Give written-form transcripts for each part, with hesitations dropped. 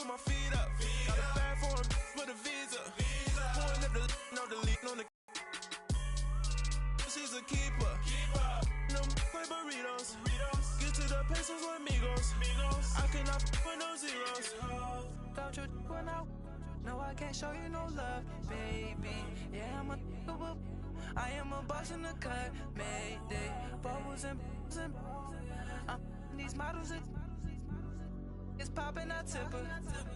put my feet up. Got a bag for him with a visa. Pulling up the no delete on the. She's a keeper. No play burritos. Get to the pesos with amigos. I cannot with no zeros. Without you when no, I can't show you no love, baby. Yeah, I am a boss in the cut, Mayday. Bubbles and these models it's popping, I tip her.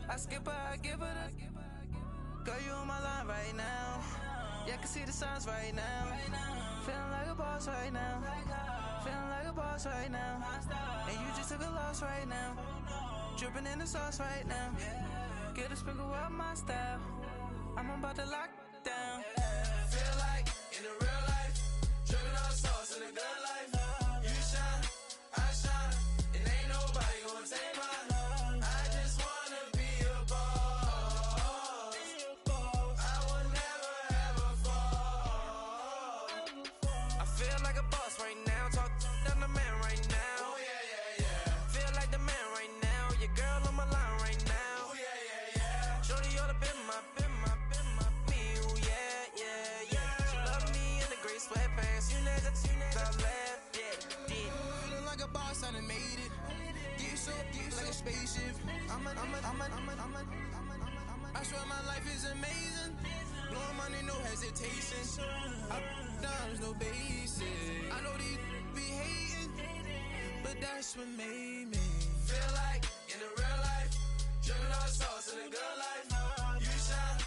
I skip her, I give her the. Girl, you on my line right now. Yeah, I can see the signs right now. Feeling like a boss right now. Feeling like a boss right now. And you just took a loss right now. Dripping in the sauce right now. Get a sprinkle up my style. I'm about to lock down. Feel like in the real life, dripping on sauce in the good life. You shine, I shine, and ain't nobody gonna take mine. I just wanna be a boss. I will never ever fall. I feel like a boss right now. Talk down the man right now. Oh yeah. Feel like the man right now. Your girl on my line right now. Oh yeah. Shorty ought to been my me. Ooh, yeah. She love me in the gray sweatpants. You know that I left, yeah. Feeling like a boss, I done made it. Get so like a spaceship. I swear my life is amazing. Blowing money, no hesitation. Dimes, no basic. I know these be hating, but that's what made me feel like in the real life, dripping on sauce in the good life. You shine,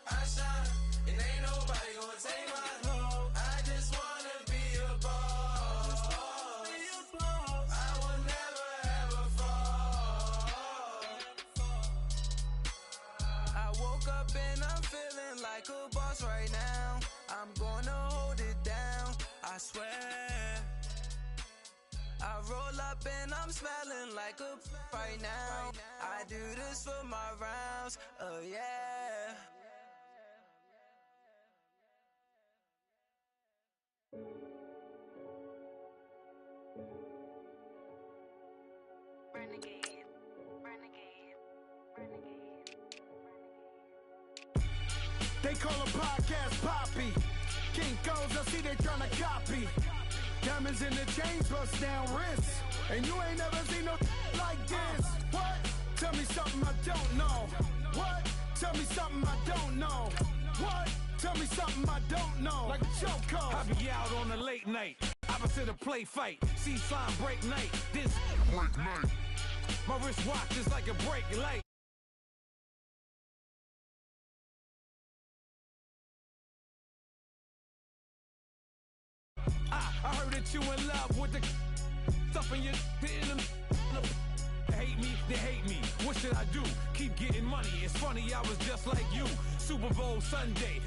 I shine, and ain't nobody gonna take mine. I just wanna be a boss. I will never ever fall. I woke up and I'm feeling like a boss right now. I'm gonna hold it down, I swear. I roll up and I'm smelling like a right now. I do this for my rounds, oh yeah. They call a podcast Poppy. King goes, I see they tryna copy. Diamonds in the chains, bust down wrists. And you ain't never seen no like this. What? Tell me something I don't know. What? Tell me something I don't know. What? Tell me something I don't know. Like a chokehold. I be out on a late night, opposite a play fight. See sign break night, this break night. My wristwatch is like a break light. I heard that you in love with the stuff in your hate me, they hate me. What should I do? Keep getting money. It's funny, I was just like you. Super Bowl Sunday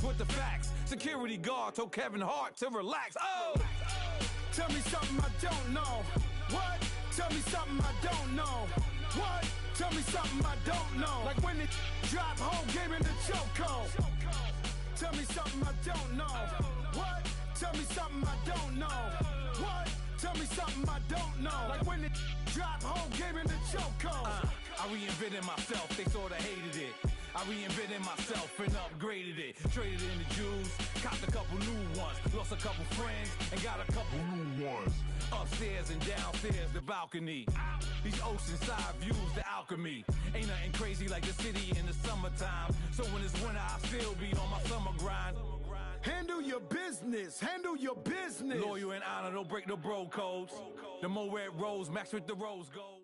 with the facts. Security guard told Kevin Hart to relax. Oh! Tell me something I don't know. What? Tell me something I don't know. What? Tell me something I don't know. Like when it drop whole game in the chokehold. Tell me something I don't know. What? Tell me something I don't know. What? Tell me something I don't know. Like when it drop whole game in the chokehold. I reinvented myself, they sorta hated it. I reinvented myself and upgraded it. Traded in the Jews, copped a couple new ones. Lost a couple friends and got a couple new ones. Upstairs and downstairs, the balcony. These oceanside views, the alchemy. Ain't nothing crazy like the city in the summertime. So when it's winter, I still be on my summer grind. Handle your business. Handle your business. Loyal and honor, don't break the bro codes. The more red rose, match with the rose gold.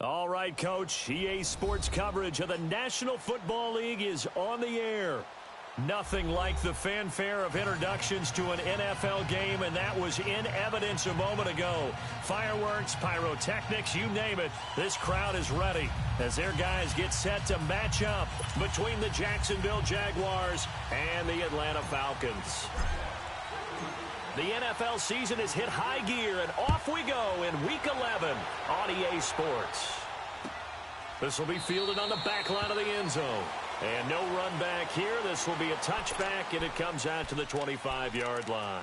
All right, Coach. EA Sports coverage of the National Football League is on the air. Nothing like the fanfare of introductions to an NFL game, and that was in evidence a moment ago. Fireworks, pyrotechnics, you name it. This crowd is ready as their guys get set to match up between the Jacksonville Jaguars and the Atlanta Falcons. The NFL season has hit high gear, and off we go in Week 11 on EA Sports. This will be fielded on the back line of the end zone. And no run back here. This will be a touchback, and it comes out to the 25-yard line.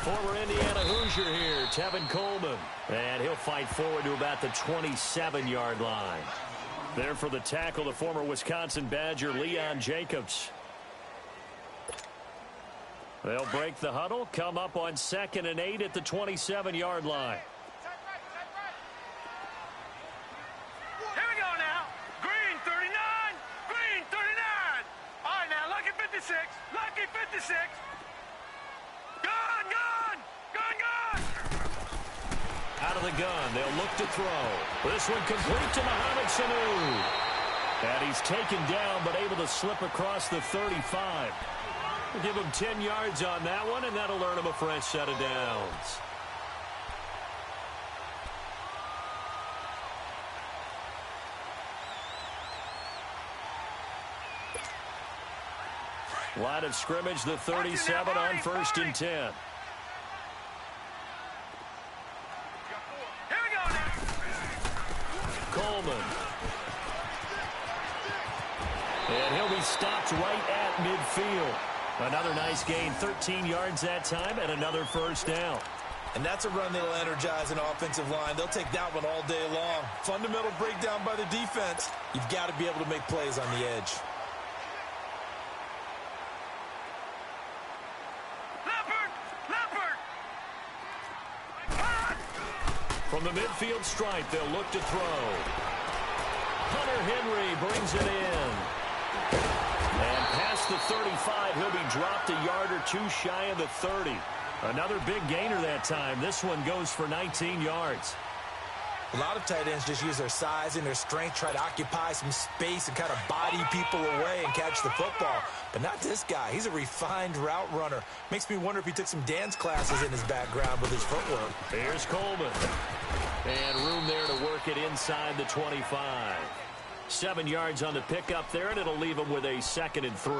former Indiana Hoosier here, Tevin Coleman. And he'll fight forward to about the 27-yard line. There for the tackle, the former Wisconsin Badger, Leon Jacobs. They'll break the huddle, come up on 2nd and 8 at the 27-yard line. Here we go now. Green 39. Green 39. All right, now, lucky 56. Lucky 56. Gun, gun. Gun, gun. Out of the gun, they'll look to throw. This one complete to Mohamed Sanu. And he's taken down, but able to slip across the 35. We'll give him 10 yards on that one, and that'll earn him a fresh set of downs. Line of scrimmage, the 37 on 1st and 10. Here we go now. Coleman. And he'll be stopped right at midfield. Another nice gain, 13 yards that time, and another first down. And that's a run that'll energize an offensive line. They'll take that one all day long. Fundamental breakdown by the defense. You've got to be able to make plays on the edge. From the midfield stripe, they'll look to throw. Hunter Henry brings it in. And past the 35, he'll be dropped a yard or two shy of the 30. Another big gainer that time. This one goes for 19 yards. A lot of tight ends just use their size and their strength, try to occupy some space and kind of body people away and catch the football. But not this guy. He's a refined route runner. Makes me wonder if he took some dance classes in his background with his footwork. Here's Coleman. And room there to work it inside the 25. 7 yards on the pickup there, and it'll leave him with a 2nd and 3.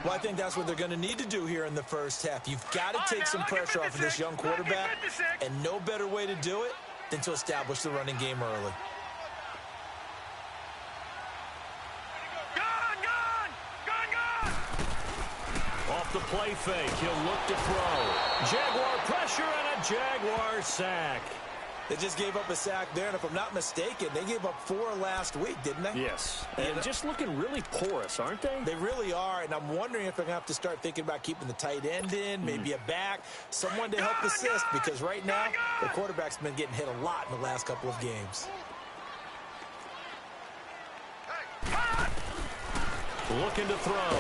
Well, I think that's what they're going to need to do here in the first half. You've got to take some pressure off of this young quarterback, and no better way to do it than to establish the running game early. Off the play fake, he'll look to throw. Jaguar pressure and a Jaguar sack. They just gave up a sack there, and if I'm not mistaken, they gave up 4 last week, didn't they? Yes, and just looking really porous, aren't they? They really are, and I'm wondering if they're going to have to start thinking about keeping the tight end in, maybe a back, someone to help assist, because right now, the quarterback's been getting hit a lot in the last couple of games. Looking to throw.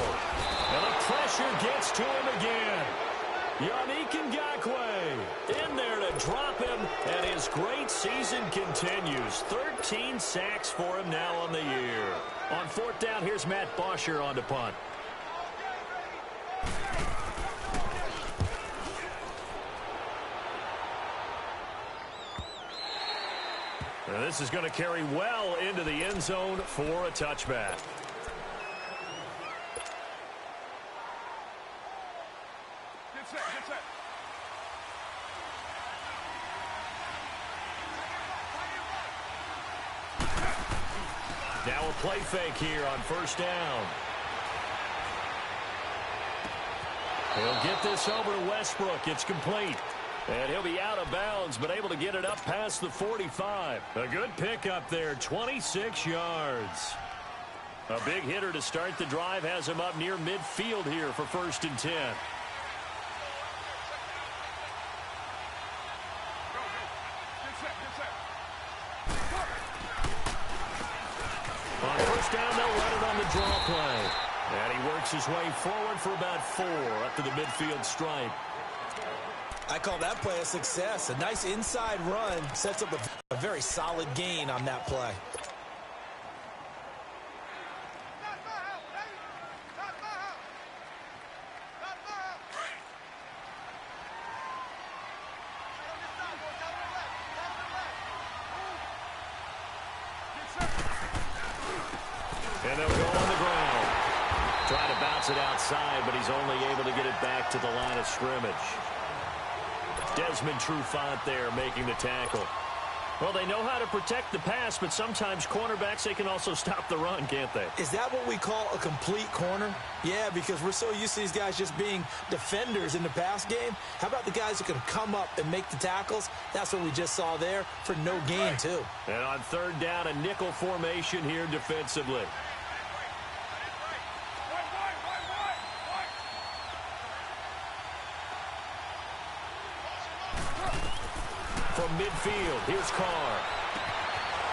And the pressure gets to him again. Yannick Ngakoue in there to drop him, and his great season continues. 13 sacks for him now on the year. On 4th down, here's Matt Bosher on to punt. And this is going to carry well into the end zone for a touchback. Now a play fake here on 1st down. He'll get this over to Westbrook. It's complete. And he'll be out of bounds, but able to get it up past the 45. A good pickup there, 26 yards. A big hitter to start the drive has him up near midfield here for 1st and 10. On 1st down, they'll run it on the draw play. And he works his way forward for about 4 up to the midfield stripe. I call that play a success. A nice inside run sets up a very solid gain on that play. And they'll go on the ground. Trying to bounce it outside, but he's only able to get it back to the line of scrimmage. Desmond Trufant there making the tackle. Well, they know how to protect the pass, but sometimes cornerbacks, they can also stop the run, can't they? Is that what we call a complete corner? Yeah, because we're so used to these guys just being defenders in the pass game. How about the guys who can come up and make the tackles? That's what we just saw there for no gain, too. And on third down, a nickel formation here defensively. From midfield, here's Carr.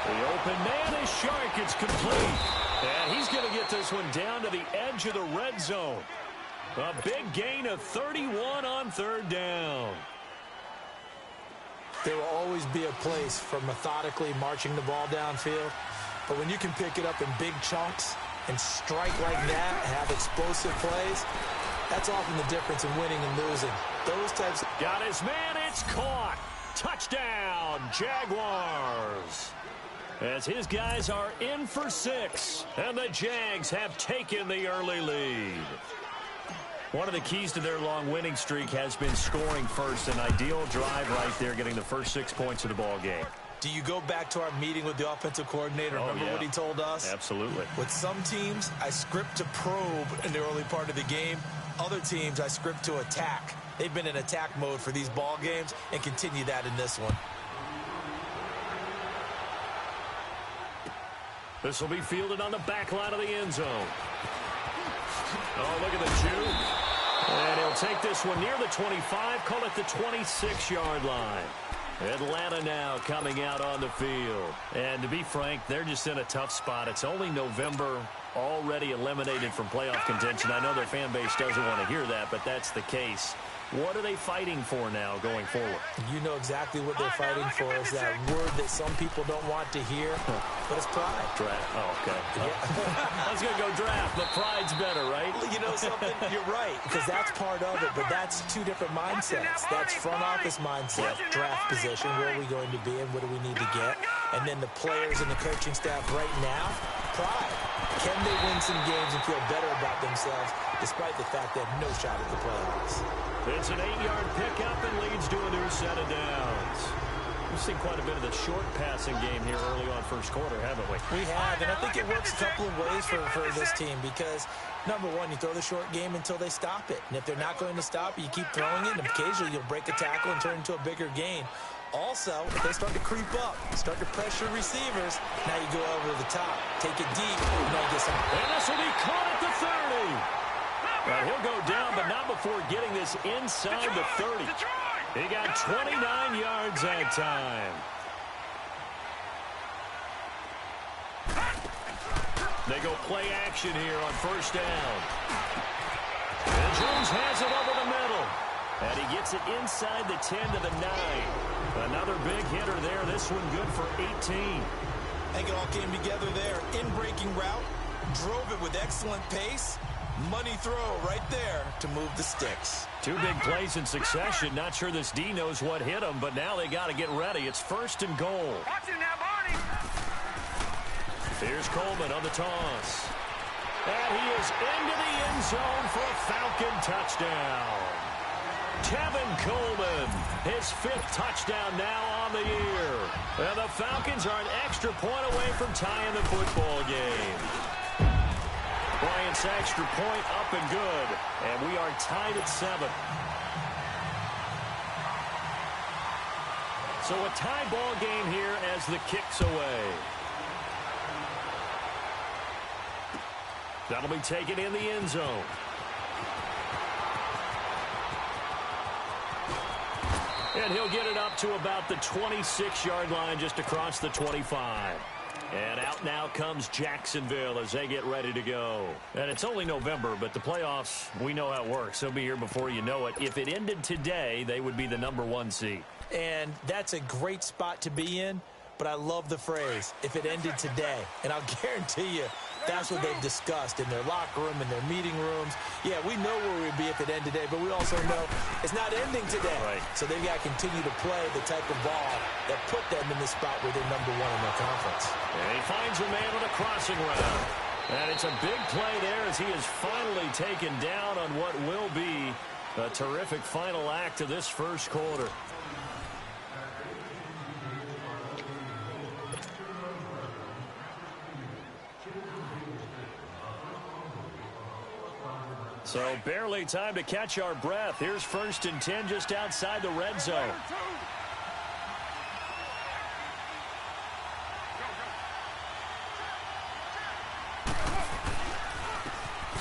The open man is Shark. It's complete. And he's going to get this one down to the edge of the red zone. A big gain of 31 on third down. There will always be a place for methodically marching the ball downfield. But when you can pick it up in big chunks and strike like that, have explosive plays, that's often the difference in winning and losing. Those types. Got his man. It's caught. Touchdown, Jaguars. As his guys are in for 6, and the Jags have taken the early lead. One of the keys to their long winning streak has been scoring first. An ideal drive right there, getting the first 6 points of the ball game. Do you go back to our meeting with the offensive coordinator? Remember what he told us? Absolutely. With some teams, I script to probe in the early part of the game. Other teams, I script to attack. They've been in attack mode for these ball games and continue that in this one. This will be fielded on the back line of the end zone. Oh, look at the juke. And he'll take this one near the 25, call it the 26-yard line. Atlanta now coming out on the field. And to be frank, they're just in a tough spot. It's only November, already eliminated from playoff contention. I know their fan base doesn't want to hear that, but that's the case. What are they fighting for now going forward? You know exactly what they're fighting for. Is that word that some people don't want to hear, but it's pride. Draft. Oh, okay. I was going to go draft, but pride's better, right? You know something? You're right, because that's part of it, but that's two different mindsets. That's front office mindset, draft position, where are we going to be and what do we need to get? And then the players and the coaching staff right now, pride. Can they win some games and feel better about themselves despite the fact they have no shot at the playoffs? It's an 8-yard pickup and leads to a new set of downs. We've seen quite a bit of the short passing game here early on first quarter, haven't we? We have, and I think it works a couple of ways for this team because, number one, you throw the short game until they stop it. And if they're not going to stop it, you keep throwing it, and occasionally you'll break a tackle and turn it into a bigger gain. Also, if they start to creep up, start to pressure receivers, now you go over the top, take it deep, and now you get some. And this will be caught at the 30. Well, he'll go down, but not before getting this inside the 30. He got 29 yards that time. They go play action here on first down. And Jones has it over the middle. And he gets it inside the 10 to the 9. Another big hitter there. This one good for 18. I think it all came together there. In-breaking route, drove it with excellent pace. Money throw right there to move the sticks. 2 big plays in succession. Not sure this D knows what hit him, but now they got to get ready. It's first and goal. Watch it now, Barney. Here's Coleman on the toss. And he is into the end zone for a Falcon touchdown. Tevin Coleman, his 5th touchdown now on the year. And the Falcons are an extra point away from tying the football game. Bryant's extra point up and good. And we are tied at 7. So a tie ball game here as the kick's away. That'll be taken in the end zone. And he'll get it up to about the 26-yard line just across the 25. And out now comes Jacksonville as they get ready to go. And it's only November, but the playoffs, we know how it works. They'll be here before you know it. If it ended today, they would be the number 1 seed. And that's a great spot to be in, but I love the phrase, if it ended today. And I'll guarantee you, that's what they've discussed in their locker room, in their meeting rooms. Yeah, we know where we'd be if it ended today, but we also know it's not ending today. Right. So they've got to continue to play the type of ball that put them in the spot where they're number 1 in their conference. And he finds a man on a crossing route. And it's a big play there as he is finally taken down on what will be a terrific final act of this first quarter. So barely time to catch our breath. Here's 1st and 10 just outside the red zone.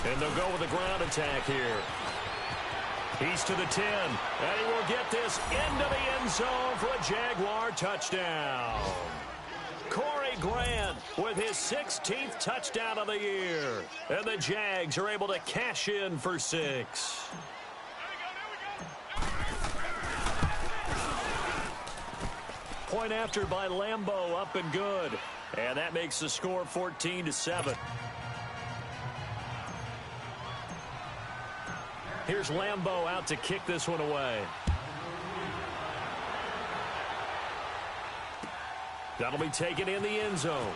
And they'll go with a ground attack here. He's to the 10, and he will get this into the end zone for a Jaguar touchdown. Corey Grant with his 16th touchdown of the year. And the Jags are able to cash in for 6. Point after by Lambeau, up and good. And that makes the score 14-7. Here's Lambeau out to kick this one away. That'll be taken in the end zone.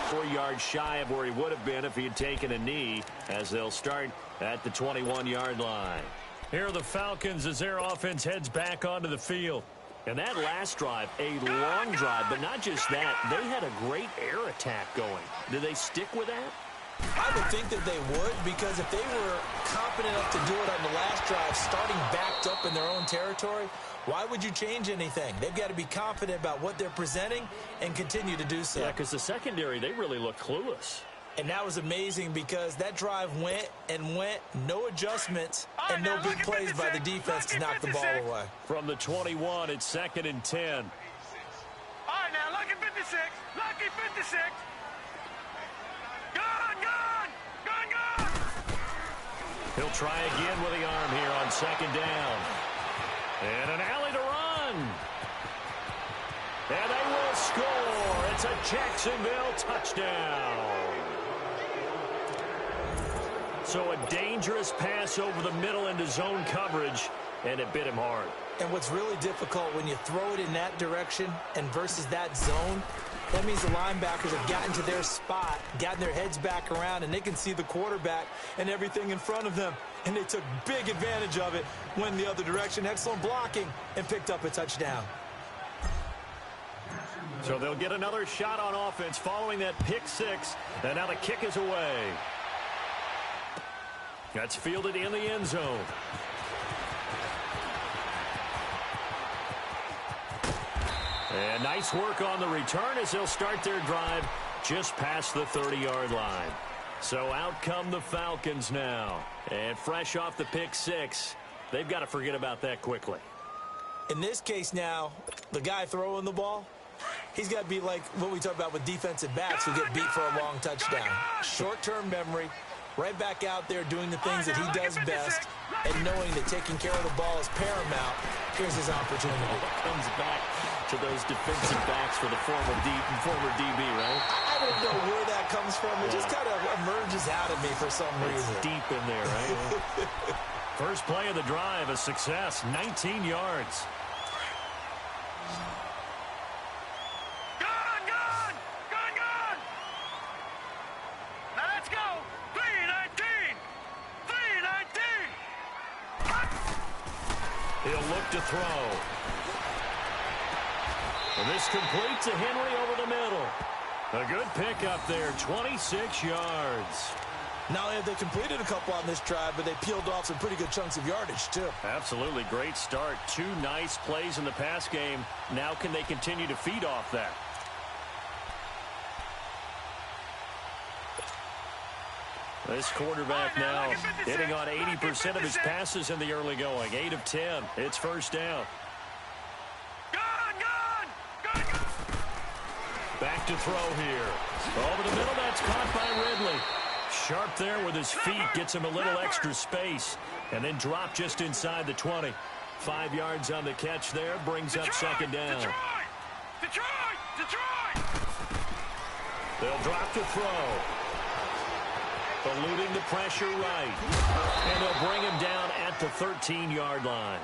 4 yards shy of where he would have been if he had taken a knee, as they'll start at the 21-yard line. Here are the Falcons as their offense heads back onto the field. And that last drive, a long drive, but not just that. They had a great air attack going. Did they stick with that? I would think that they would, because if they were confident enough to do it on the last drive, starting backed up in their own territory, why would you change anything? They've got to be confident about what they're presenting and continue to do so. Yeah, because the secondary, they really look clueless. And that was amazing because that drive went and went, no adjustments, and no big plays by the defense to knock the ball away. From the 21, it's 2nd and 10. All right, now, lucky 56. Lucky 56. Gun! He'll try again with the arm here on 2nd down. And an alley to run. And they will score. It's a Jacksonville touchdown. So a dangerous pass over the middle into zone coverage, and it bit him hard. And what's really difficult when you throw it in that direction and versus that zone, that means the linebackers have gotten to their spot, gotten their heads back around, and they can see the quarterback and everything in front of them. And they took big advantage of it, went the other direction, excellent blocking, and picked up a touchdown. So they'll get another shot on offense following that pick 6, and now the kick is away. That's fielded in the end zone. And nice work on the return as they'll start their drive just past the 30-yard line. So out come the Falcons now. And fresh off the pick 6, they've got to forget about that quickly. In this case now, the guy throwing the ball, he's got to be like what we talk about with defensive backs who get beat for a long touchdown. Short-term memory, right back out there doing the things that he does best, and knowing that taking care of the ball is paramount. Here's his opportunity. Comes back to those defensive backs for the former DB, right? I don't know where that comes from. It just kind of emerges out of me for some reason. It's deep in there, right? First play of the drive, a success, 19 yards. Gun! Now let's go. 319. He'll look to throw. And this complete to Henry over the middle. A good pickup there, 26 yards. Not only have they completed a couple on this drive, but they peeled off some pretty good chunks of yardage, too. Absolutely great start. 2 nice plays in the pass game. Now can they continue to feed off that? This quarterback now hitting on 80% of his passes in the early going. 8 of 10. It's first down. Back to throw here. Over the middle, that's caught by Ridley. Sharp there with his feet, gets him a little extra space, and then drop just inside the 20. 5 yards on the catch there, brings up second down. Detroit! They'll drop to throw. Eluding the pressure right. And they'll bring him down at the 13-yard line.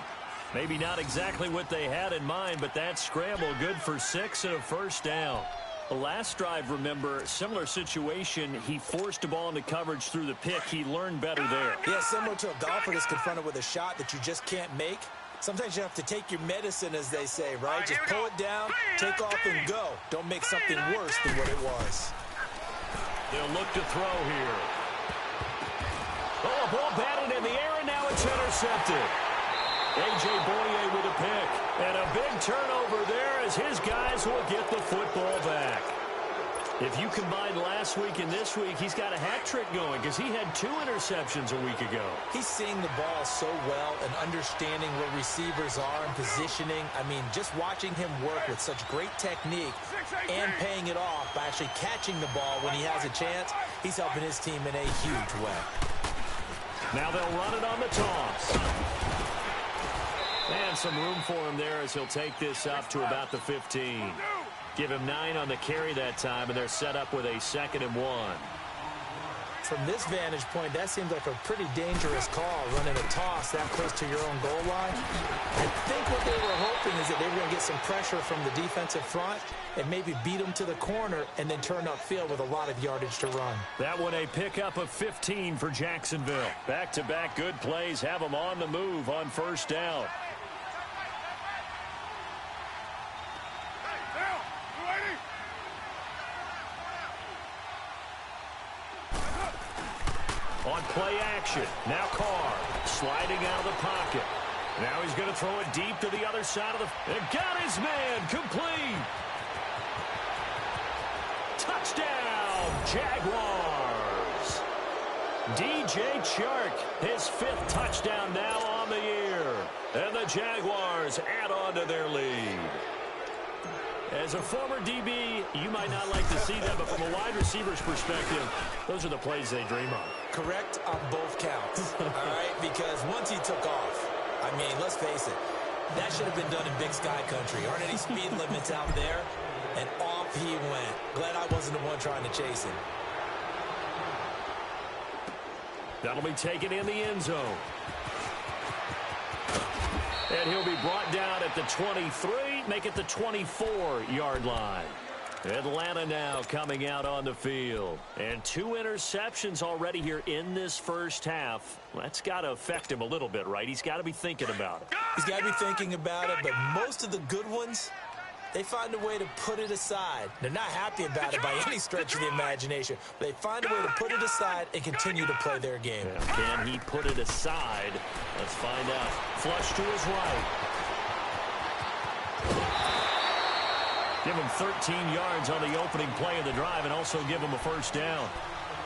Maybe not exactly what they had in mind, but that scramble good for 6 and a first down. The last drive, remember, similar situation. He forced the ball into coverage through the pick. He learned better there. Yeah, similar to a golfer that's confronted with a shot that you just can't make. Sometimes you have to take your medicine, as they say, right? Just pull it down, take off, and go. Don't make something worse than what it was. They'll look to throw here. ball batted in the air, and now it's intercepted. A.J. Boye with a pick. And a big turnover there as his guys will get the football back. If you combine last week and this week, he's got a hat trick going because he had 2 interceptions a week ago. He's seeing the ball so well and understanding where receivers are and positioning. I mean, just watching him work with such great technique and paying it off by actually catching the ball when he has a chance, he's helping his team in a huge way. Now they'll run it on the toss. And some room for him there as he'll take this up to about the 15. Give him 9 on the carry that time, and they're set up with a 2nd and 1. From this vantage point, that seems like a pretty dangerous call, running a toss that close to your own goal line. I think what they were hoping is that they were going to get some pressure from the defensive front and maybe beat them to the corner and then turn upfield with a lot of yardage to run. That one a pickup of 15 for Jacksonville. Back-to-back good plays have them on the move on first down. On play action, now Carr sliding out of the pocket. Now he's going to throw it deep to the other side of the... And got his man, complete. Touchdown, Jaguars. DJ Chark, his 5th touchdown now on the year. And the Jaguars add on to their lead. As a former DB, you might not like to see that, but from a wide receiver's perspective, those are the plays they dream of. Correct on both counts, all right? Because once he took off, I mean, let's face it, that should have been done in Big Sky Country. Aren't any speed limits out there? And off he went. Glad I wasn't the one trying to chase him. That'll be taken in the end zone. And he'll be brought down at the 23, make it the 24-yard line. Atlanta now coming out on the field. And 2 interceptions already here in this first half. That's got to affect him a little bit, right? He's got to be thinking about it. He's got to be thinking about it, but most of the good ones, they find a way to put it aside. They're not happy about it by any stretch of the imagination. But they find a way to put it aside and continue to play their game. Yeah, can he put it aside? Let's find out. Flush to his right. Give him 13 yards on the opening play of the drive and also give him a first down.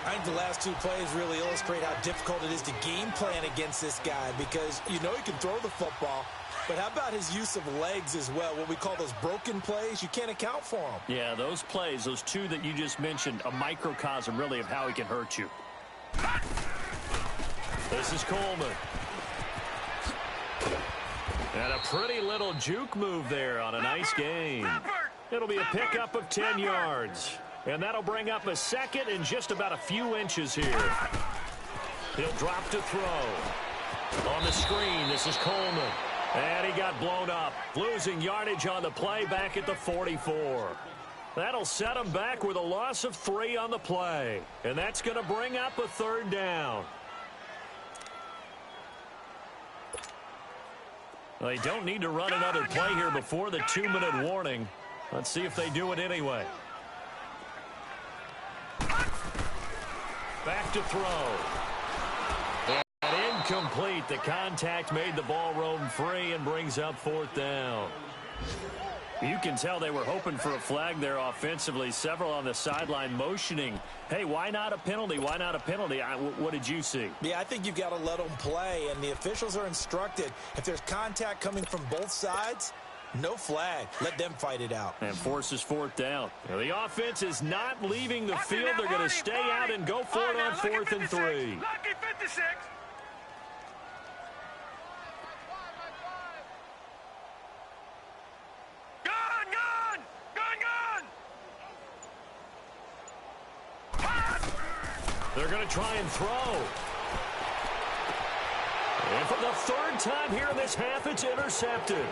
I think the last 2 plays really illustrate how difficult it is to game plan against this guy because you know he can throw the football, but how about his use of legs as well? What we call those broken plays, you can't account for them. Yeah, those plays, those 2 that you just mentioned, a microcosm really of how he can hurt you. This is Coleman. And a pretty little juke move there on a nice game. It'll be a pickup of 10 yards. And that'll bring up a 2nd and just about a few inches here. He'll drop to throw. On the screen, this is Coleman. And he got blown up. Losing yardage on the play back at the 44. That'll set him back with a loss of 3 on the play. And that's going to bring up a 3rd down. Well, they don't need to run another play here before the 2-minute warning. Let's see if they do it anyway. Back to throw. And incomplete. The contact made the ball roam free and brings up 4th down. You can tell they were hoping for a flag there offensively. Several on the sideline motioning. Hey, why not a penalty? Why not a penalty? What did you see? Yeah, I think you've got to let them play, and the officials are instructed. If there's contact coming from both sides, no flag. Let them fight it out. And forces 4th down. Now, the offense is not leaving the field. They're going to stay out and go for it on 4th and 3. Lucky 56. They're going to try and throw. And for the 3rd time here in this half, it's intercepted.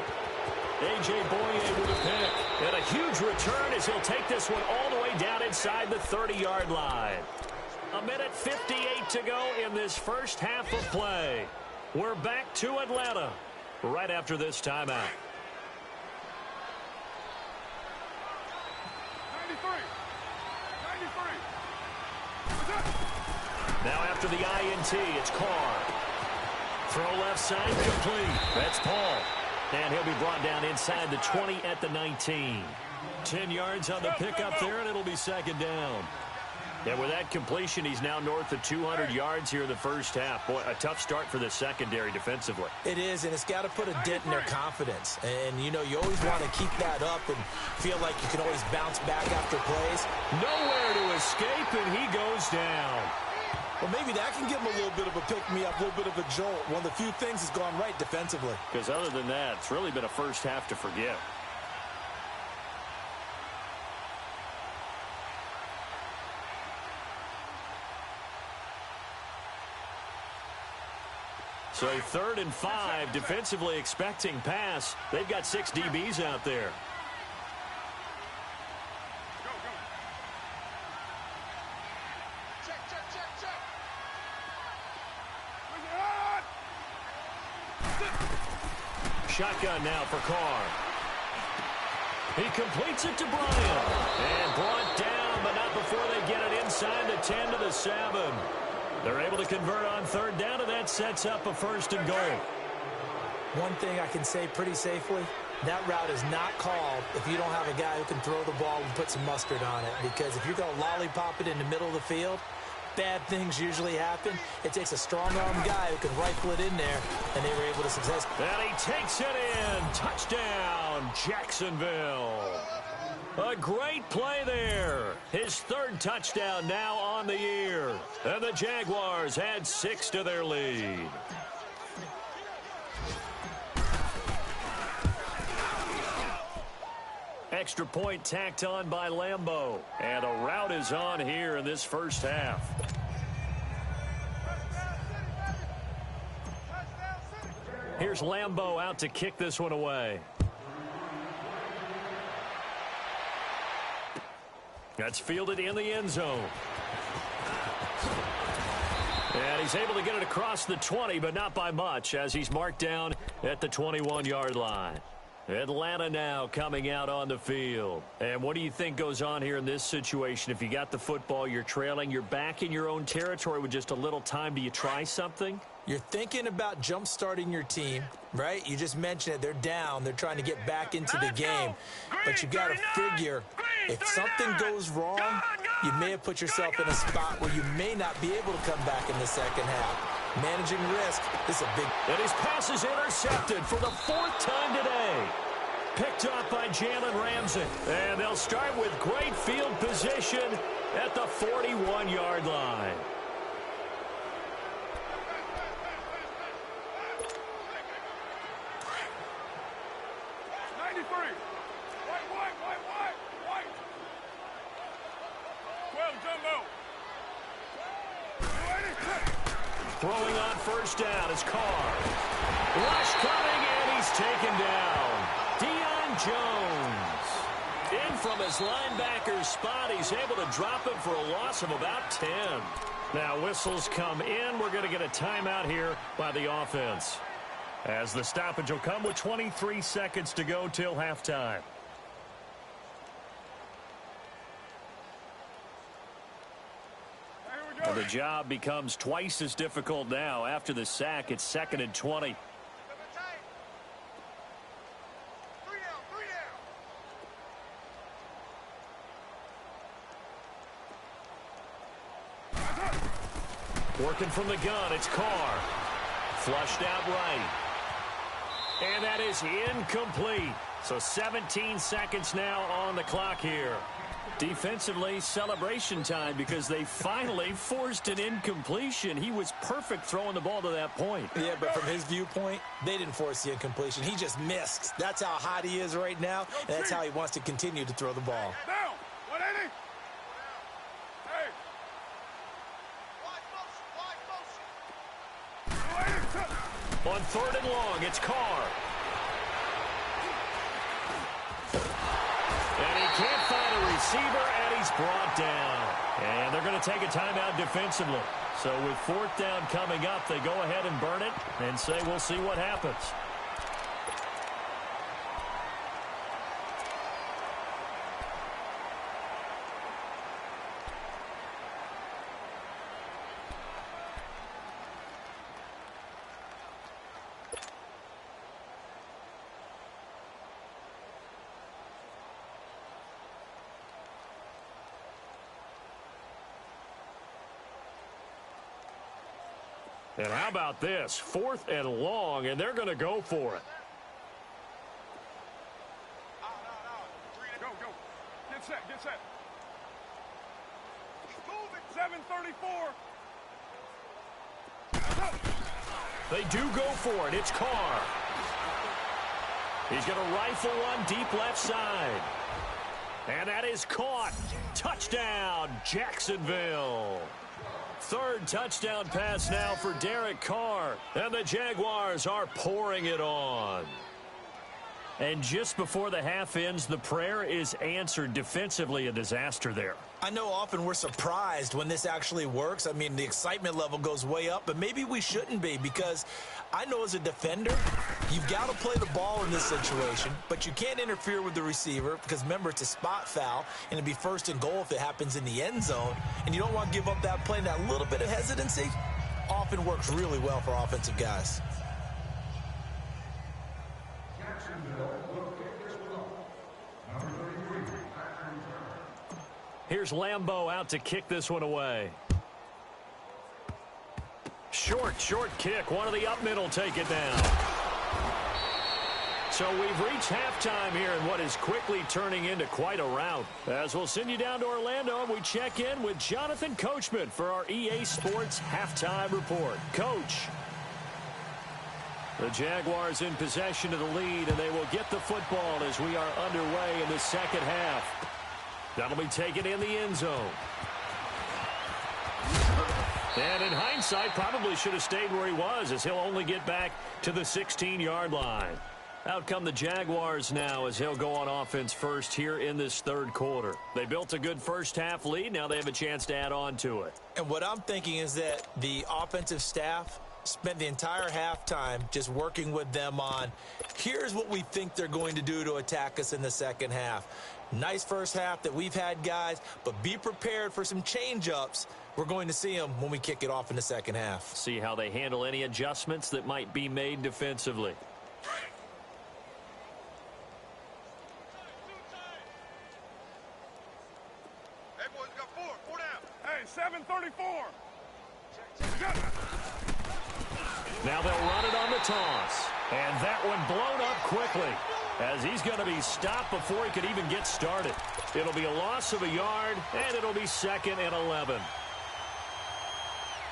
A.J. Boye with a pick. And a huge return as he'll take this one all the way down inside the 30-yard line. 1:58 to go in this first half of play. We're back to Atlanta right after this timeout. 93. 93. Now after the INT, it's Carr. Throw left side, complete. That's Paul. And he'll be brought down inside the 20 at the 19. 10 yards on the pickup there, and it'll be second down. And with that completion, he's now north of 200 yards here in the first half. Boy, a tough start for the secondary defensively. It is, and it's got to put a dent in their confidence. And, you know, you always want to keep that up and feel like you can always bounce back after plays. Nowhere to escape, and he goes down. Well, maybe that can give him a little bit of a pick-me-up, a little bit of a jolt. One of the few things that's gone right defensively. Because other than that, it's really been a first half to forget. So 3rd and 5, defensively expecting pass. They've got 6 DBs out there. Shotgun now for Carr. He completes it to Bryant. And brought down, but not before they get it inside the 10 to the 7. They're able to convert on 3rd down, and that sets up a 1st and goal. One thing I can say pretty safely, that route is not called if you don't have a guy who can throw the ball and put some mustard on it. Because if you're going to lollipop it in the middle of the field, bad things usually happen. It takes a strong-arm guy who can rifle it in there, and they were able to successfully. And he takes it in. Touchdown, Jacksonville. A great play there. His 3rd touchdown now on the year. And the Jaguars add 6 to their lead. Extra point tacked on by Lambeau. And a rout is on here in this first half. Here's Lambeau out to kick this one away. That's fielded in the end zone. And he's able to get it across the 20, but not by much, as he's marked down at the 21-yard line. Atlanta now coming out on the field. And what do you think goes on here in this situation? If you got the football, you're trailing, you're back in your own territory with just a little time. Do you try something? You're thinking about jump-starting your team, right? You just mentioned it. They're down. They're trying to get back into the game. But you got to figure, if something goes wrong, you may have put yourself in a spot where you may not be able to come back in the second half. Managing risk is a big... And his pass is intercepted for the 4th time today. Picked up by Jalen Ramsey. And they'll start with great field position at the 41-yard line. Throwing on 1st down is Carr. Rush coming, and he's taken down. Deion Jones. In from his linebacker's spot. He's able to drop him for a loss of about 10. Now whistles come in. We're going to get a timeout here by the offense, as the stoppage will come with 23 seconds to go till halftime. And the job becomes twice as difficult now. After the sack, it's 2nd and 20. Working from the gun, it's Carr. Flushed out right. And that is incomplete. So 17 seconds now on the clock here. Defensively, celebration time, because they finally forced an incompletion. He was perfect throwing the ball to that point. Yeah, but from his viewpoint, they didn't force the incompletion. He just missed. That's how hot he is right now, and that's how he wants to continue to throw the ball. Down. 180. Hey. On 3rd and long, it's Carr. And he can't find a receiver, and he's brought down. And they're going to take a timeout defensively. So with 4th down coming up, they go ahead and burn it and say we'll see what happens. And how about this? 4th and long, and they're going to go for it. Go. Get set. He's moving. 7:34. They do go for it. It's Carr. He's going to rifle one deep left side. And that is caught. Touchdown, Jacksonville. 3rd touchdown pass now for Derek Carr. And the Jaguars are pouring it on. And just before the half ends, the prayer is answered. Defensively, a disaster there. I know often we're surprised when this actually works. I mean, the excitement level goes way up, but maybe we shouldn't be, because I know as a defender, you've got to play the ball in this situation, but you can't interfere with the receiver because, remember, it's a spot foul, and it'd be 1st and goal if it happens in the end zone, and you don't want to give up that play. And that little bit of hesitancy often works really well for offensive guys. Here's Lambeau out to kick this one away. Short kick. One of the up middle take it down. So we've reached halftime here in what is quickly turning into quite a rout. As we'll send you down to Orlando, and we check in with Jonathan Coachman for our EA Sports Halftime Report. Coach. The Jaguars in possession of the lead, and they will get the football as we are underway in the second half. That'll be taken in the end zone. And in hindsight, probably should have stayed where he was, as he'll only get back to the 16-yard line. Out come the Jaguars now as he'll go on offense first here in this 3rd quarter. They built a good first half lead. Now they have a chance to add on to it. And what I'm thinking is that the offensive staff spent the entire halftime just working with them on, here's what we think they're going to do to attack us in the second half. Nice first half that we've had, guys, but be prepared for some change-ups. We're going to see them when we kick it off in the second half. See how they handle any adjustments that might be made defensively. Everyone's got 4 down. Hey, 7:34. Now they'll run it on the toss. And that one blown up quickly, as he's going to be stopped before he could even get started. It'll be a loss of a yard, and it'll be 2nd and 11.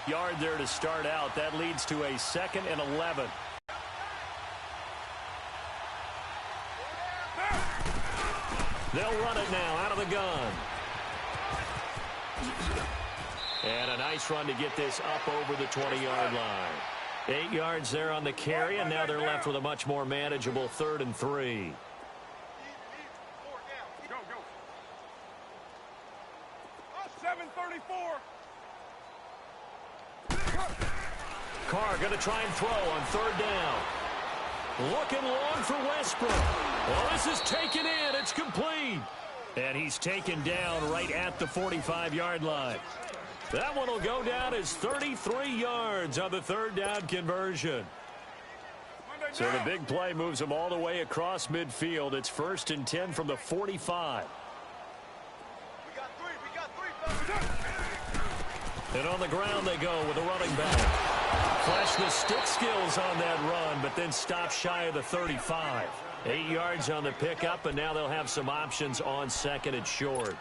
Yard there to start out. That leads to a 2nd and 11. They'll run it now out of the gun. And a nice run to get this up over the 20-yard line. 8 yards there on the carry, and now they're left with a much more manageable 3rd and 3. Go. 7:34. Carr going to try and throw on 3rd down. Looking long for Westbrook. Well, this is taken in. It's complete. And he's taken down right at the 45-yard line. That one will go down as 33 yards on the 3rd down conversion. So the big play moves them all the way across midfield. It's 1st and 10 from the 45. We got 3. And on the ground they go with a running back. Flash the stick skills on that run, but then stop shy of the 35. 8 yards on the pickup, and now they'll have some options on 2nd and short.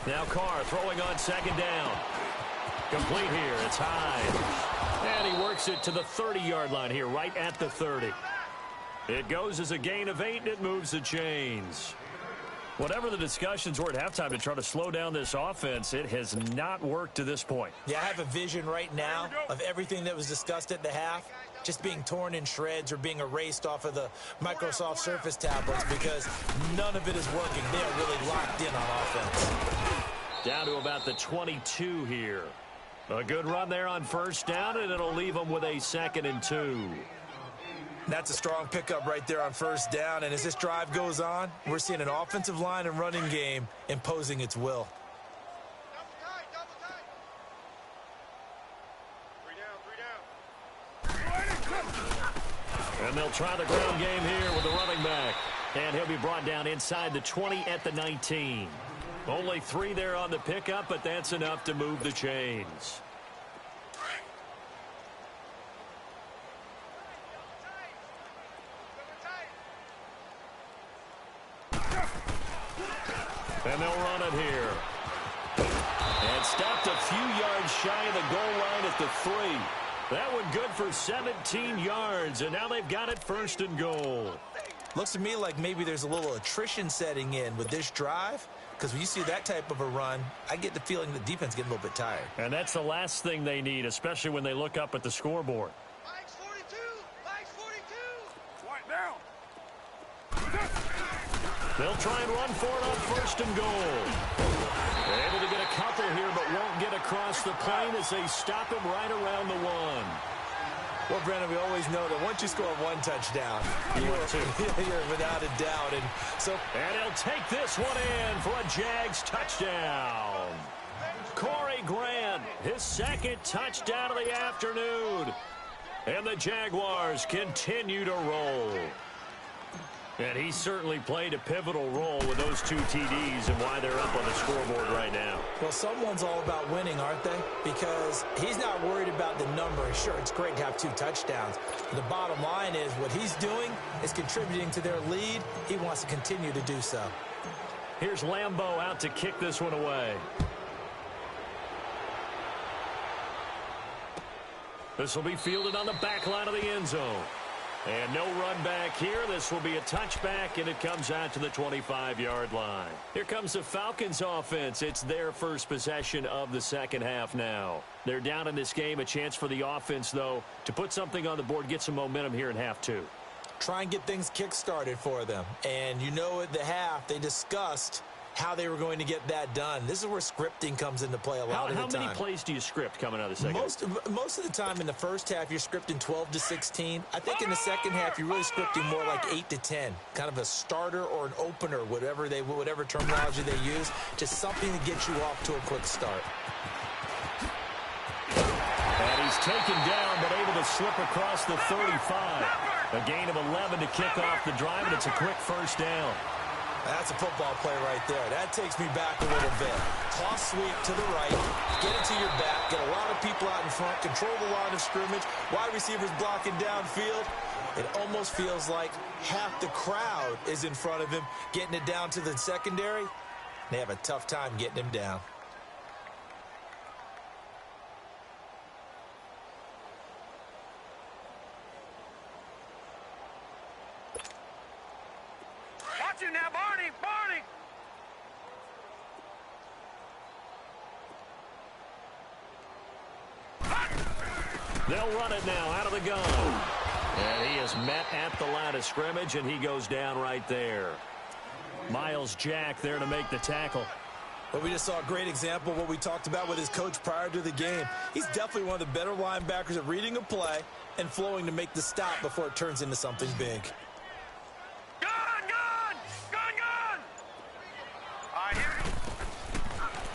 Now Carr throwing on 2nd down. Complete here. It's high. And he works it to the 30-yard line here, right at the 30. It goes as a gain of 8, and it moves the chains. Whatever the discussions were at halftime to try to slow down this offense, it has not worked to this point. Yeah, I have a vision right now of everything that was discussed at the half just being torn in shreds or being erased off of the Microsoft Surface tablets, because none of it is working. They are really locked in on offense. Down to about the 22 here. A good run there on 1st down, and it'll leave them with a 2nd and 2. That's a strong pickup right there on 1st down, and as this drive goes on, we're seeing an offensive line and running game imposing its will. Double tight. 3 down. And they'll try the ground game here with the running back. And he'll be brought down inside the 20 at the 19. Only 3 there on the pickup, but that's enough to move the chains. And they'll run it here. And stopped a few yards shy of the goal line at the 3. That one good for 17 yards, and now they've got it 1st and goal. Looks to me like maybe there's a little attrition setting in with this drive, because when you see that type of a run, I get the feeling the defense getting a little bit tired. And that's the last thing they need, especially when they look up at the scoreboard. Mike's 42! Mike's 42! Right down! They'll try and run for it on 1st and goal. They're able to get a couple here, but won't get across the plane as they stop him right around the 1. Well, Brandon, we always know that once you score 1 touchdown, you're without a doubt. And he'll take this one in for a Jags touchdown. Corey Grant, his 2nd touchdown of the afternoon. And the Jaguars continue to roll. And he certainly played a pivotal role with those 2 TDs and why they're up on the scoreboard right now. Well, someone's all about winning, aren't they? Because he's not worried about the number. Sure, it's great to have 2 touchdowns. But the bottom line is what he's doing is contributing to their lead. He wants to continue to do so. Here's Lambeau out to kick this one away. This will be fielded on the back line of the end zone. And no run back here. This will be a touchback, and it comes out to the 25-yard line. Here comes the Falcons offense. It's their first possession of the second half now. They're down in this game. A chance for the offense, though, to put something on the board, get some momentum here in half 2. Try and get things kick-started for them. And you know at the half, they discussed how they were going to get that done. This is where scripting comes into play a lot of the time. How many plays do you script coming out of the second? Most of the time in the first half, you're scripting 12 to 16. I think in the second half, you're really scripting more like 8 to 10. Kind of a starter or an opener, whatever terminology they use. Just something to get you off to a quick start. And he's taken down, but able to slip across the 35. A gain of 11 to kick off the drive, and it's a quick first down. That's a football play right there. That takes me back a little bit. Toss sweep to the right, get it to your back, get a lot of people out in front, control the line of scrimmage, wide receivers blocking downfield. It almost feels like half the crowd is in front of him, getting it down to the secondary. They have a tough time getting him down. Watch you now, Barney! Barney! They'll run it now out of the gun. And he is met at the line of scrimmage, and he goes down right there. Miles Jack there to make the tackle. Well, we just saw a great example of what we talked about with his coach prior to the game. He's definitely one of the better linebackers at reading a play and flowing to make the stop before it turns into something big.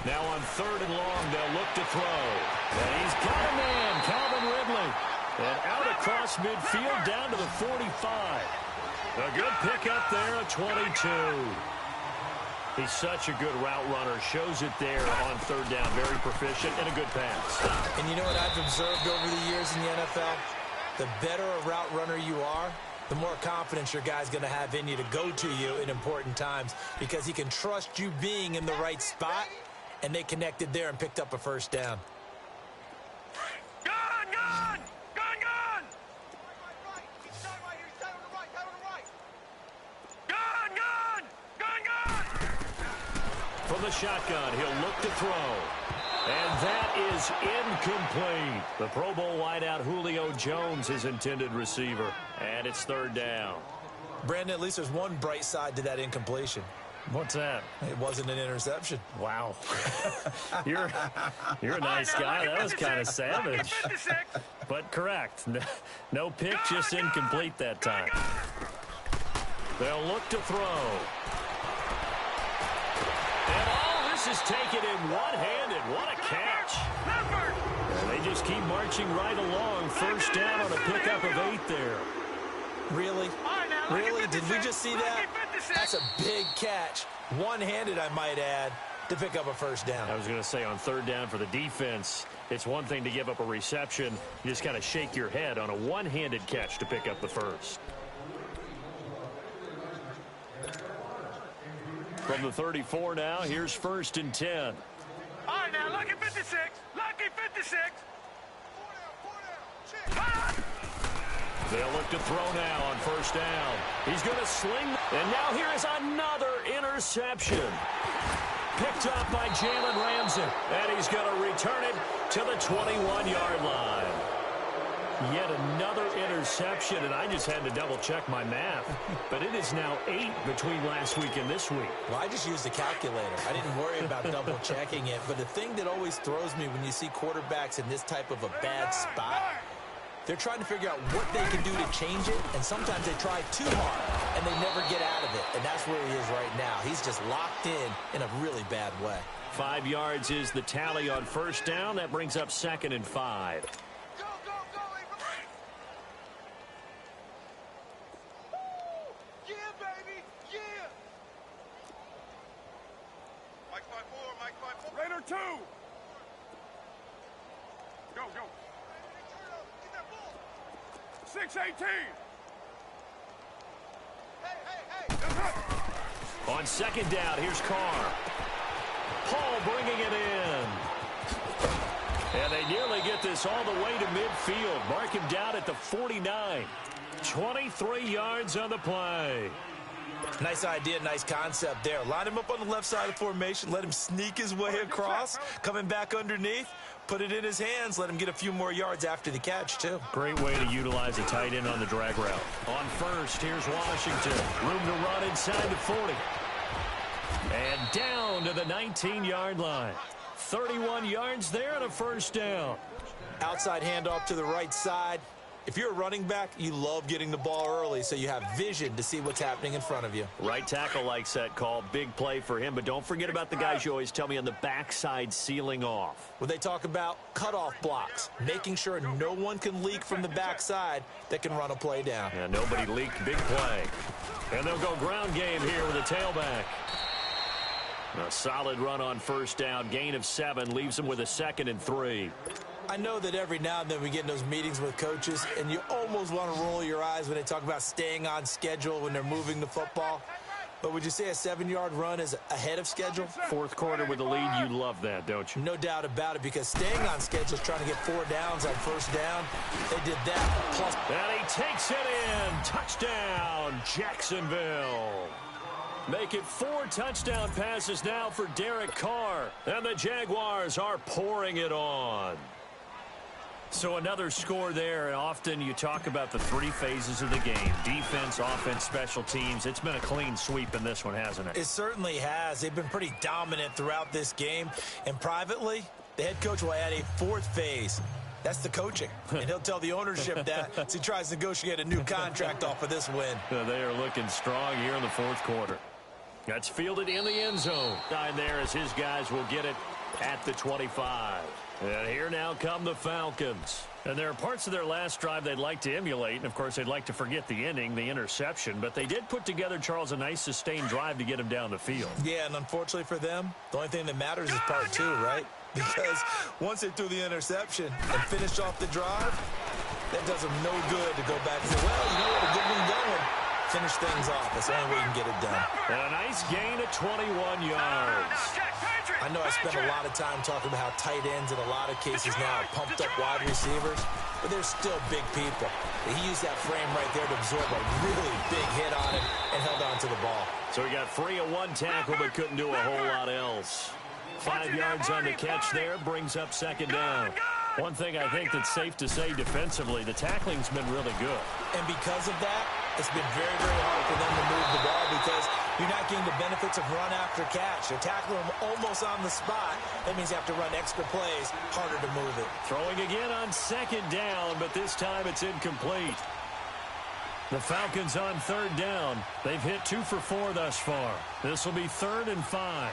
Now on 3rd and long, they'll look to throw. And he's got a man, Calvin Ridley. And out across midfield down to the 45. A good pickup there at 22. He's such a good route runner. Shows it there on 3rd down. Very proficient and a good pass. And you know what I've observed over the years in the NFL? The better a route runner you are, the more confidence your guy's going to have in you to go to you in important times because he can trust you being in the right spot, and they connected there and picked up a first down. Gun! Gun! Gun! Gun! Gun! Gun! Gun! Gun! From the shotgun, he'll look to throw. And that is incomplete. The Pro Bowl wideout Julio Jones, his intended receiver. And it's 3rd down. Brandon, at least there's one bright side to that incompletion. What's that? It wasn't an interception. Wow. You're a nice guy. That was kind of savage. But correct. No pick, just incomplete that time. They'll look to throw. And all this is taken in one-handed. What a catch. And they just keep marching right along. First down on a pickup of 8 there. Really? Really? Did we just see that? That's a big catch. One-handed, I might add, to pick up a first down. I was going to say on third down for the defense, it's one thing to give up a reception. You just kind of shake your head on a one-handed catch to pick up the first. From the 34 now, here's 1st and 10. All right, now, lucky 56. Lucky 56. They'll look to throw now on 1st down. He's going to sling. And now here is another interception. Picked up by Jalen Ramsey. And he's going to return it to the 21-yard line. Yet another interception, and I just had to double-check my math. But it is now 8 between last week and this week. Well, I just used a calculator. I didn't worry about double-checking it. But the thing that always throws me when you see quarterbacks in this type of a bad spot, they're trying to figure out what they can do to change it, and sometimes they try too hard, and they never get out of it. And that's where he is right now. He's just locked in a really bad way. 5 yards is the tally on 1st down. That brings up 2nd and 5. Raider 2. Go. 6-18. On 2nd down, here's Carr. Paul bringing it in. And they nearly get this all the way to midfield. Mark him down at the 49. 23 yards on the play. Nice idea, nice concept there. Line him up on the left side of the formation. Let him sneak his way across. Coming back underneath. Put it in his hands. Let him get a few more yards after the catch, too. Great way to utilize a tight end on the drag route. On 1st, here's Washington. Room to run inside the 40. And down to the 19-yard line. 31 yards there and a 1st down. Outside handoff to the right side. If you're a running back, you love getting the ball early so you have vision to see what's happening in front of you. Right tackle likes that call. Big play for him. But don't forget about the guys you always tell me on the backside sealing off. When they talk about cutoff blocks, making sure no one can leak from the backside that can run a play down. Yeah, nobody leaked. Big play. And they'll go ground game here with a tailback. A solid run on 1st down. Gain of 7 leaves them with a 2nd and 3. I know that every now and then we get in those meetings with coaches, and you almost want to roll your eyes when they talk about staying on schedule when they're moving the football. But would you say a 7-yard run is ahead of schedule? 4th quarter with the lead, you love that, don't you? No doubt about it, because staying on schedule is trying to get 4 downs on 1st down. They did that. Plus, and he takes it in. Touchdown, Jacksonville. Make it 4 touchdown passes now for Derek Carr. And the Jaguars are pouring it on. So another score there. Often you talk about the 3 phases of the game. Defense, offense, special teams. It's been a clean sweep in this one, hasn't it? It certainly has. They've been pretty dominant throughout this game. And privately, the head coach will add a 4th phase. That's the coaching. And he'll tell the ownership that as he tries to negotiate a new contract off of this win. They are looking strong here in the 4th quarter. That's fielded in the end zone. Down there as his guys will get it at the 25. And here now come the Falcons. And there are parts of their last drive they'd like to emulate. And, of course, they'd like to forget the inning, the interception. But they did put together, Charles, a nice sustained drive to get him down the field. Yeah, and unfortunately for them, the only thing that matters is part 2, right? Because once they threw the interception and finished off the drive, that does them no good to go back and say, well, you know what, a good one going. Finish things off. That's the only way you can get it done. And a nice gain of 21 yards. I know I spent a lot of time talking about how tight ends in a lot of cases now are pumped up wide receivers, but they're still big people. He used that frame right there to absorb a really big hit on him and held on to the ball. So he got free of 1 tackle but couldn't do a whole lot else. 5 yards on the catch there brings up 2nd down. One thing I think that's safe to say defensively, the tackling's been really good. And because of that, it's been very, very hard for them to move the ball because you're not getting the benefits of run after catch. They're tackling them almost on the spot. That means you have to run extra plays, harder to move it. Throwing again on 2nd down, but this time it's incomplete. The Falcons on 3rd down. They've hit 2 for 4 thus far. This will be 3rd and 5.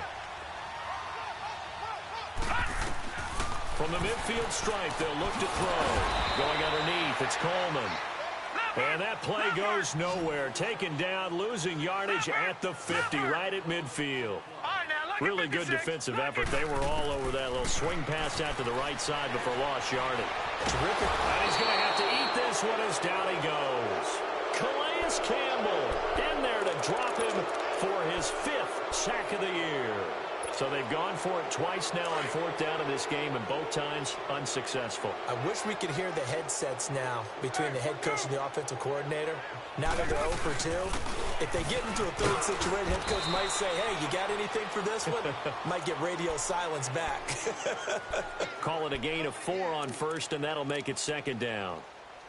From the midfield stripe, they'll look to throw. Going underneath, it's Coleman. And that play goes nowhere. Taken down, losing yardage at the 50, right at midfield. Really good defensive effort. They were all over that little swing pass out to the right side before lost yardage. Terrific. And he's going to have to eat this one as down he goes. Calais Campbell in there to drop him for his 5th sack of the year. So they've gone for it twice now on 4th down in this game, and both times unsuccessful. I wish we could hear the headsets now between the head coach and the offensive coordinator. Now that they're 0 for 2, if they get into a third situation, head coach might say, hey, you got anything for this one? Might get radio silence back. Call it a gain of 4 on 1st, and that'll make it 2nd down.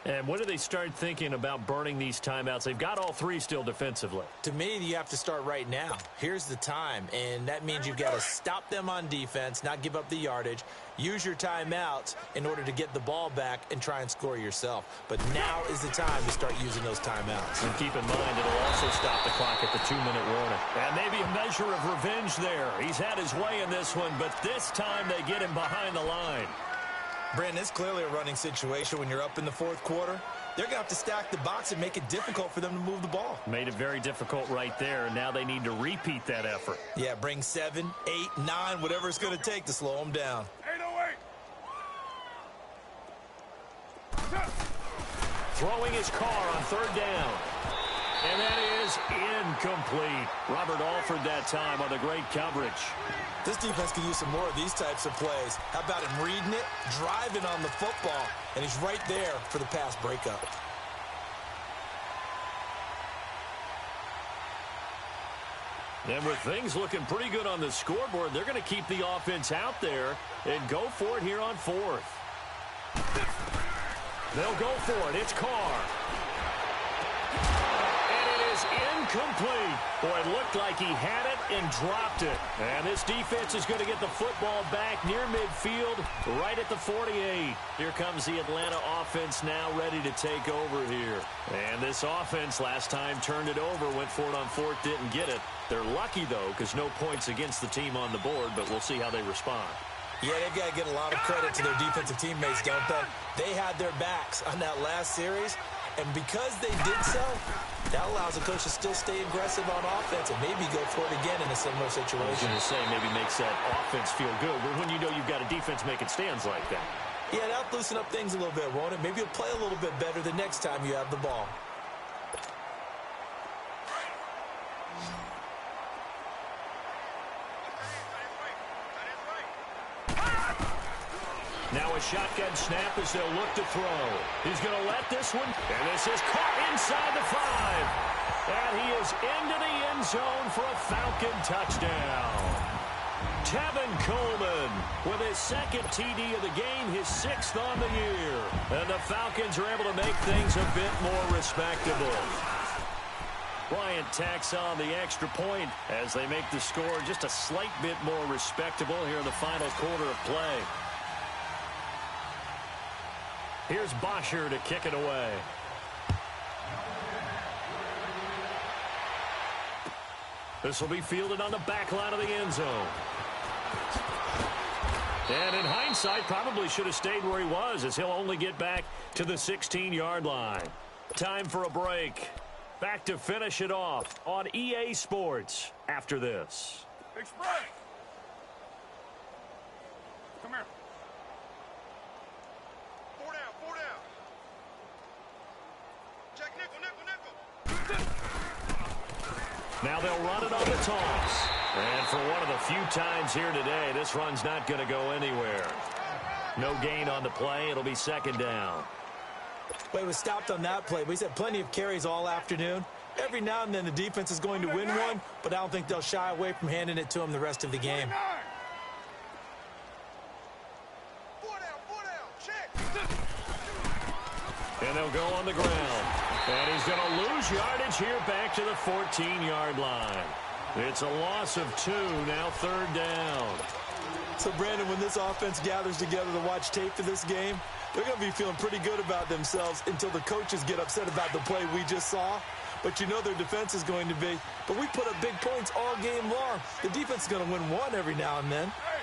And when do they start thinking about burning these timeouts? They've got all 3 still defensively. To me, you have to start right now. Here's the time, and that means you've got to stop them on defense, not give up the yardage, use your timeouts in order to get the ball back and try and score yourself. But now is the time to start using those timeouts. And keep in mind, it'll also stop the clock at the 2-minute warning. And maybe a measure of revenge there. He's had his way in this one, but this time they get him behind the line. Brandon, it's clearly a running situation when you're up in the 4th quarter. They're going to have to stack the box and make it difficult for them to move the ball. Made it very difficult right there, and now they need to repeat that effort. Yeah, bring 7, 8, 9, whatever it's going to take to slow them down. 808. Throwing his car on 3rd down. And that is incomplete. Robert Alford that time on the great coverage. This defense could use some more of these types of plays. How about him reading it, driving on the football, and he's right there for the pass breakup. And with things looking pretty good on the scoreboard, they're going to keep the offense out there and go for it here on 4th. They'll go for it. It's Carr. Incomplete. Boy, it looked like he had it and dropped it. And this defense is going to get the football back near midfield, right at the 48. Here comes the Atlanta offense now ready to take over here. And this offense last time turned it over, went for it on 4th, didn't get it. They're lucky, though, because no points against the team on the board, but we'll see how they respond. Yeah, they've got to get a lot of credit to their defensive teammates, don't they? They had their backs on that last series, and because they did so, that allows the coach to still stay aggressive on offense and maybe go for it again in a similar situation. I was going to say maybe makes that offense feel good, but when you know you've got a defense making stands like that. Yeah, that'll loosen up things a little bit, won't it? Maybe you'll play a little bit better the next time you have the ball. Now a shotgun snap as they'll look to throw. He's going to let this one, and this is caught inside the 5. And he is into the end zone for a Falcon touchdown. Tevin Coleman with his 2nd TD of the game, his 6th on the year. And the Falcons are able to make things a bit more respectable. Bryant tacks on the extra point as they make the score just a slight bit more respectable here in the final quarter of play. Here's Bosher to kick it away. This will be fielded on the back line of the end zone. And in hindsight, probably should have stayed where he was, as he'll only get back to the 16-yard line. Time for a break. Back to finish it off on EA Sports after this. Express. Come here. 4 down, 4 down. Jack nickel. Now they'll run it on the toss. And for one of the few times here today, this run's not going to go anywhere. No gain on the play. It'll be 2nd down. Well, he was stopped on that play, but he's had plenty of carries all afternoon. Every now and then the defense is going to win one, but I don't think they'll shy away from handing it to him the rest of the game. 4 down, check. And they'll go on the ground. And he's going to lose yardage here back to the 14-yard line. It's a loss of 2, now 3rd down. So, Brandon, when this offense gathers together to watch tape for this game, they're going to be feeling pretty good about themselves until the coaches get upset about the play we just saw. But you know their defense is going to be. But we put up big points all game long. The defense is going to win one every now and then. Hey.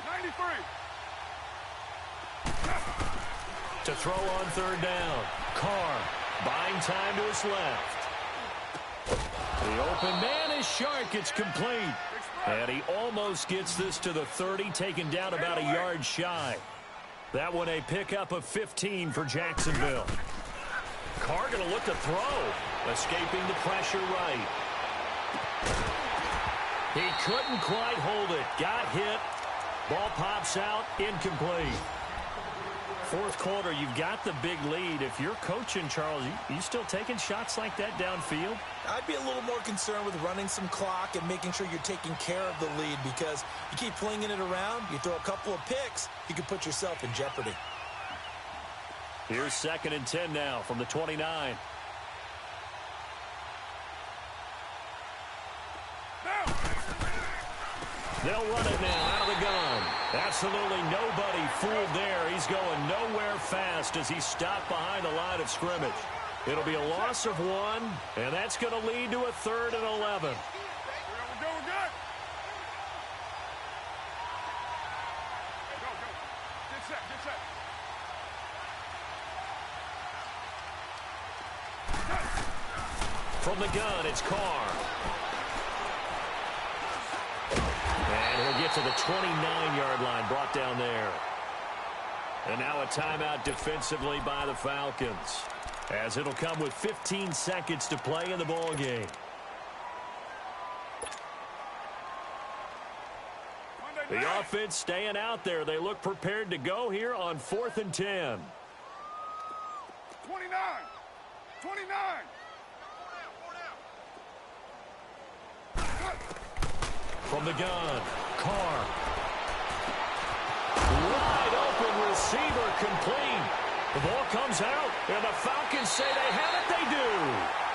93. to throw on third down. Carr buying time to his left. The open man is Shark. It's complete. And he almost gets this to the 30, taken down about a yard shy. That one a pickup of 15 for Jacksonville. Carr going to look to throw. Escaping the pressure right. He couldn't quite hold it. Got hit. Ball pops out. Incomplete. Fourth quarter, you've got the big lead. If you're coaching, Charles, you still taking shots like that downfield? I'd be a little more concerned with running some clock and making sure you're taking care of the lead, because you keep flinging it around, you throw a couple of picks, you can put yourself in jeopardy. Here's 2nd and 10 now from the 29. They'll run it now out of the gun. Absolutely nobody fooled there. He's going nowhere fast as he's stopped behind the line of scrimmage. It'll be a loss of 1, and that's going to lead to a 3rd and 11. From the gun, it's Carr. And he'll get to the 29-yard line, brought down there. And now a timeout defensively by the Falcons, as it'll come with 15 seconds to play in the ball game. The offense staying out there. They look prepared to go here on 4th and 10. 29. 29. From the gun, Carr. Wide open receiver, complete. The ball comes out, and the Falcons say they have it. They do.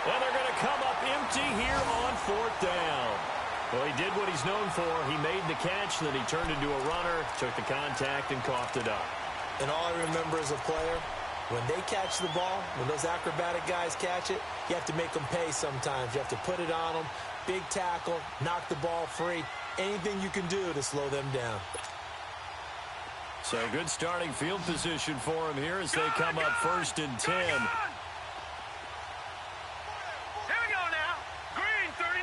And they're going to come up empty here on 4th down. Well, he did what he's known for. He made the catch, then he turned into a runner, took the contact, and coughed it up. And all I remember as a player, when they catch the ball, when those acrobatic guys catch it, you have to make them pay sometimes. You have to put it on them. Big tackle, knock the ball free. Anything you can do to slow them down. So good starting field position for him here as they come up 1st and 10. Here we go now. Green 39.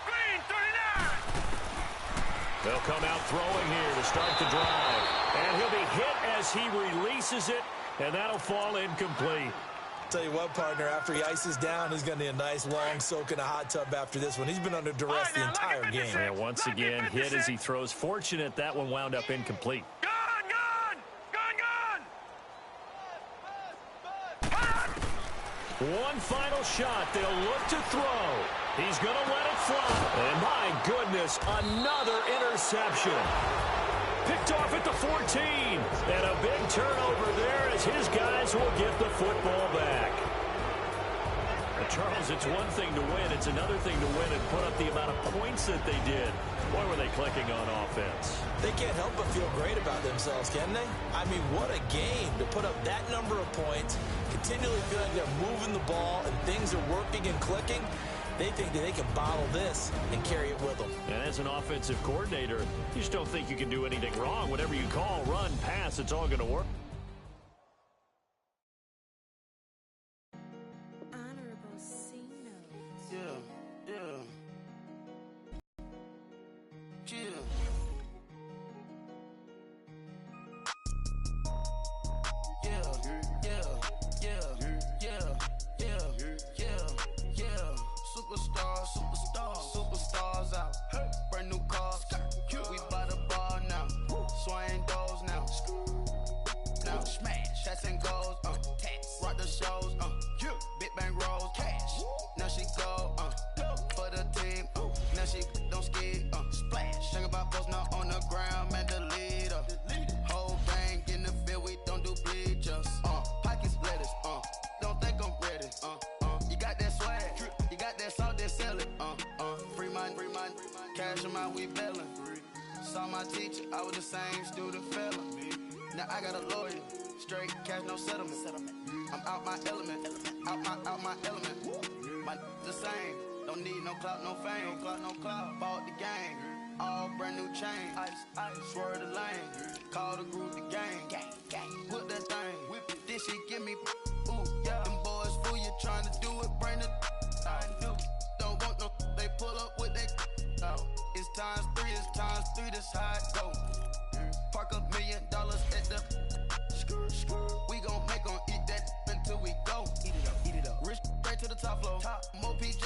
Green 39. They'll come out throwing here to start the drive. And he'll be hit as he releases it, and that'll fall incomplete. Tell you what, partner, after he ices down, he's going to need a nice long soak in a hot tub after this one. He's been under duress the entire game. Yeah, once again, hit as he throws. Fortunate that one wound up incomplete. One final shot. They'll look to throw. He's going to let it fly. And my goodness, another interception. Picked off at the 14. And a big turnover there as his guys will get the football back. Charles, it's one thing to win. It's another thing to win and put up the amount of points that they did. Boy, were they clicking on offense. They can't help but feel great about themselves, can they? I mean, what a game to put up that number of points, continually feel like they're moving the ball and things are working and clicking. They think that they can bottle this and carry it with them. And as an offensive coordinator, you just don't think you can do anything wrong. Whatever you call, run, pass, it's all going to work. Superstars out. Brand new cars. We buy the ball now. Swing doors now. Now smash. Shots and goals. Rock the shows. Big bang rolls. Cash. Now she go. For the team. Now she don't ski. Splash. Think about post now on the ground. Man, the leader. Whole gang in the field. We don't do bleachers. Pockets lettuce. Don't think I'm ready. You got that swag. You got that salt, that sell it. Free mind. Cash them out, we bellin'. Saw my teacher, I was the same student fella. Now I got a lawyer, straight cash, no settlement. I'm out my element, out my element. My the same, don't need no clout, no fame. Bought the game, all brand new chain. Ice, swerve the lane, call the group the gang. Whip that thing, then she give me, ooh, yeah. Them boys fool you trying to do it, bring the out. Don't want no, they pull up with they out. It's times 3, that's how it go. Park $1 million at the we gon' make 'em eat that until we go. Eat it up. Rich straight to the top floor. More PJ